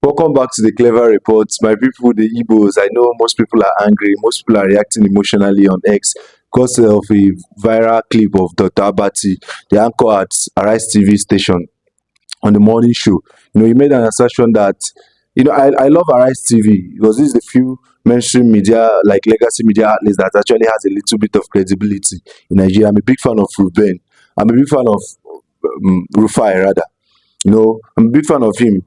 Welcome back to the Clever Reports. My people, the Igbos. I know most people are angry. Most people are reacting emotionally on X because of a viral clip of Dr. Abati, the anchor at Artiste TV station on the morning show. He made an assertion that, I love Artiste TV because this is the few mainstream media, like legacy media outlets that actually has a little bit of credibility in Nigeria. I'm a big fan of Reuben. I'm a big fan of Rufai, rather. I'm a big fan of him.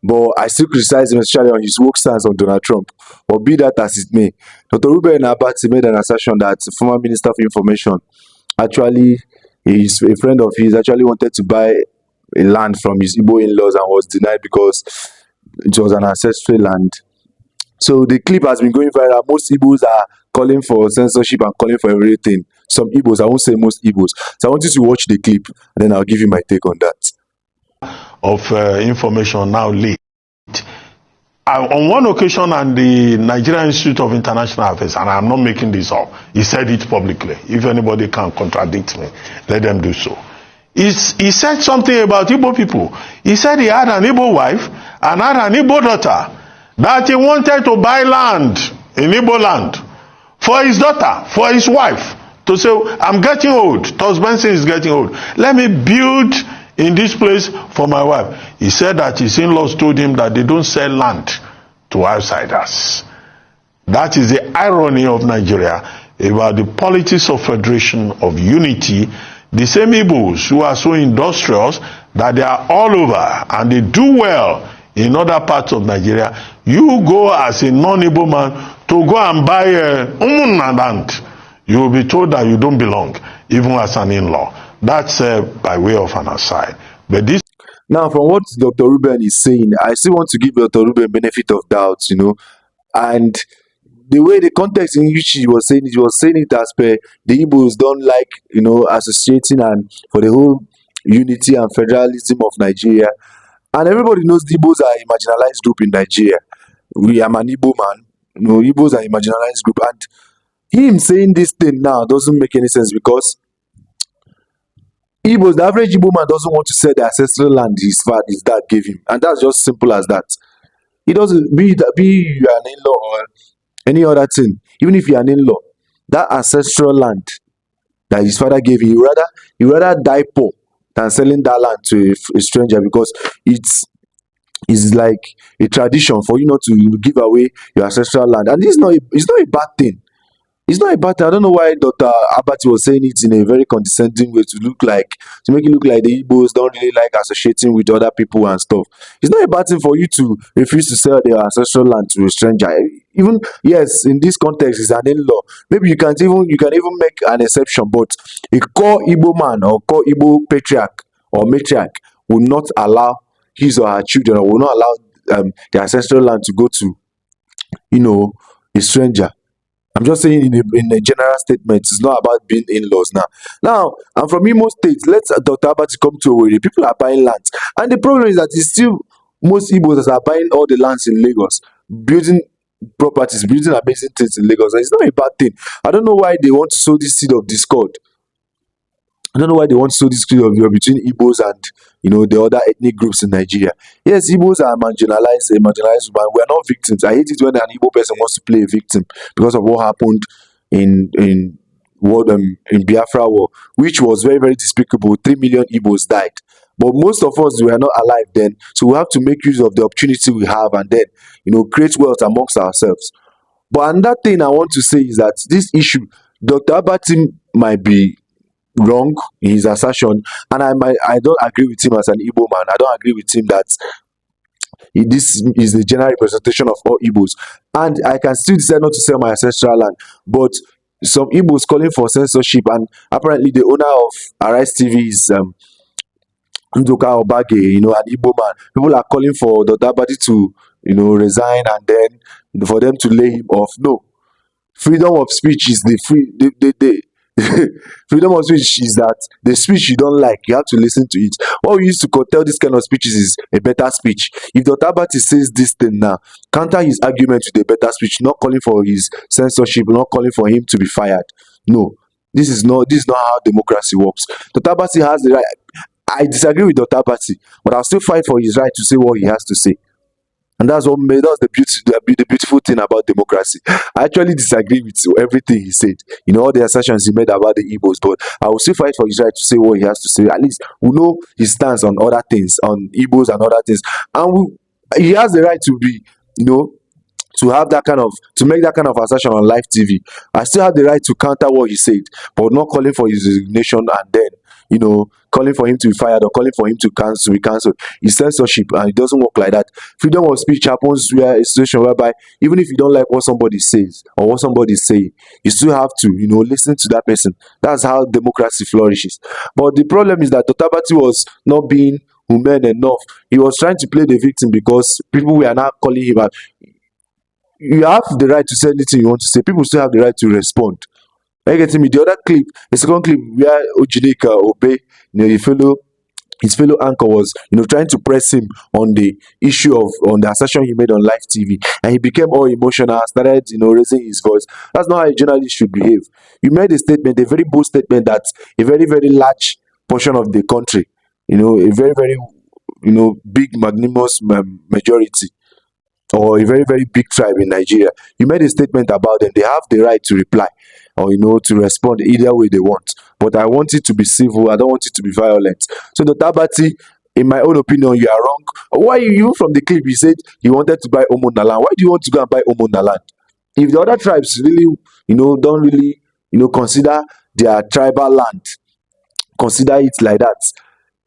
But I still criticize him, especially on his woke stance on Donald Trump. But be that as it may, Dr. Reuben Abati made an assertion that former Minister of Information actually is a friend of his, actually wanted to buy a land from his Igbo in-laws and was denied because it was an ancestral land. So the clip has been going viral. Most Igbos are calling for censorship and calling for everything. Some Igbos, I won't say most Igbos. So I want you to watch the clip and then I'll give you my take on that. Of information now leaked. On one occasion, and the Nigerian Institute of International Affairs, and I'm not making this up, he said it publicly. If anybody can contradict me, let them do so. He said something about Igbo people. He said he had an Igbo wife and had an Igbo daughter, that he wanted to buy land in Igbo land for his daughter, for his wife, to say, I'm getting old. Tos Benson is getting old. Let me build in this place for my wife. He said that his in-laws told him that they don't sell land to outsiders. That is the irony of Nigeria about the politics of federation, of unity. The same Igbos who are so industrious that they are all over and they do well in other parts of Nigeria. You go as a non-Igbo man to go and buy land. You will be told that you don't belong, even as an in-law. That's by way of an aside. But this now, from what Dr. Reuben is saying, I still want to give Dr. Reuben benefit of doubt, and the way, the context in which he was saying it as per the Igbos don't like, associating and for the whole unity and federalism of Nigeria. And everybody knows the Igbos are a marginalized group in Nigeria. I'm an Igbo man. Igbos are a marginalized group. And him saying this thing now doesn't make any sense because Igbos, the average Igbo man doesn't want to sell the ancestral land his dad gave him. And that's just simple as that. He doesn't, be you are an in-law or any other thing. Even if you're an in-law, that ancestral land that his father gave him, he rather die poor than selling that land to a stranger, because it's like a tradition for you not to give away your ancestral land. And it's not a bad thing. It's not a bad thing. I don't know why Dr. Abati was saying it in a very condescending way to make it look like the Igbos don't really like associating with other people and stuff. It's not a bad thing for you to refuse to sell their ancestral land to a stranger. Even, yes, in this context, it's an in-law. Maybe you can even make an exception, but a core Igbo man or core Igbo patriarch or matriarch will not allow his or her children, or will not allow the ancestral land to go to, a stranger. I'm just saying in a general statement, it's not about being in-laws now. Now, I'm from Imo State. Let's Dr. Abati come to Owerri. People are buying lands. And the problem is that it's still most Igbos that are buying all the lands in Lagos, building properties, building amazing things in Lagos. And it's not a bad thing. I don't know why they want to sow this seed of discord. I don't know why they want to sow this seed of between Igbos and the other ethnic groups in Nigeria. Yes, Igbos are marginalized, but we are not victims. I hate it when an Igbo person wants to play a victim because of what happened in Biafra War, which was very, very despicable. 3 million Igbos died. But most of us were not alive then, so we have to make use of the opportunity we have and then, create wealth amongst ourselves. But another thing I want to say is that this issue, Dr. Abati might be wrong in his assertion, and I don't agree with him as an Igbo man. I don't agree with him that this is the general representation of all Igbos, and I can still decide not to sell my ancestral land. But some Igbos calling for censorship, and apparently the owner of Artiste TV is Ndoka Obage, an Igbo man. People are calling for Dr. Abati to resign and then for them to lay him off. No, freedom of speech is the freedom of speech is that the speech you don't like, you have to listen to it. What we used to tell this kind of speeches is a better speech. If Dr. Abati says this thing now, counter his argument with a better speech, not calling for his censorship, not calling for him to be fired. No, this is not how democracy works. Dr. Abati has the right. I disagree with Dr. Abati, but I'll still fight for his right to say what he has to say. And that's what made that's the beautiful thing about democracy. I actually disagree with everything he said. All the assertions he made about the Igbos, but I will still fight for his right to say what he has to say. At least we know his stance on other things, on Igbos and other things, and he has the right to be, to have that kind of to make that kind of assertion on live TV. I still have the right to counter what he said, but not calling for his resignation and then calling for him to be fired or calling for him to be cancelled. It's censorship and it doesn't work like that. Freedom of speech happens where a situation whereby even if you don't like what somebody says or what somebody is saying, you still have to listen to that person. That's how democracy flourishes. But the problem is that Dr. Abati was not being human enough. He was trying to play the victim because people were now calling him out. You have the right to say anything you want to say. People still have the right to respond. Are you getting me? The other clip, the second clip where Ojideka Obe, his fellow anchor was, trying to press him on the issue of on the assertion he made on live TV, and he became all emotional, started, raising his voice. That's not how a journalist should behave. You made a statement, a very bold statement that a very, very large portion of the country, a very, very, big, magnanimous majority or a very, very big tribe in Nigeria. You made a statement about them. They have the right to reply or to respond either way they want. But I want it to be civil. I don't want it to be violent. So Dr. Abati, in my own opinion, you are wrong. Why you from the clip? He said he wanted to buy Omona land. Why do you want to go and buy Omona land? If the other tribes really, don't really, consider their tribal land, consider it like that,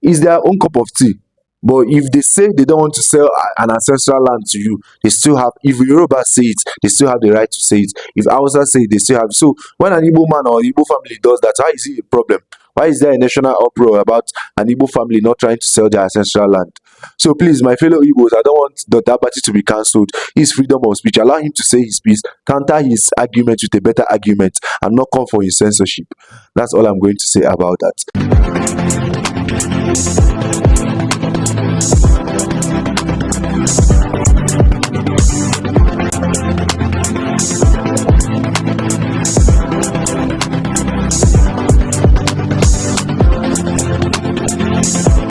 it's their own cup of tea. But if they say they don't want to sell an ancestral land to you, they still have. If Yoruba say it, they still have the right to say it. If Hausa say it, they still have. So when an Igbo man or Igbo family does that, why is it a problem? Why is there a national uproar about an Igbo family not trying to sell their ancestral land? So please, my fellow Igbos, I don't want Dr. Abati to be cancelled. His freedom of speech. Allow him to say his piece, counter his argument with a better argument, and not come for his censorship. That's all I'm going to say about that.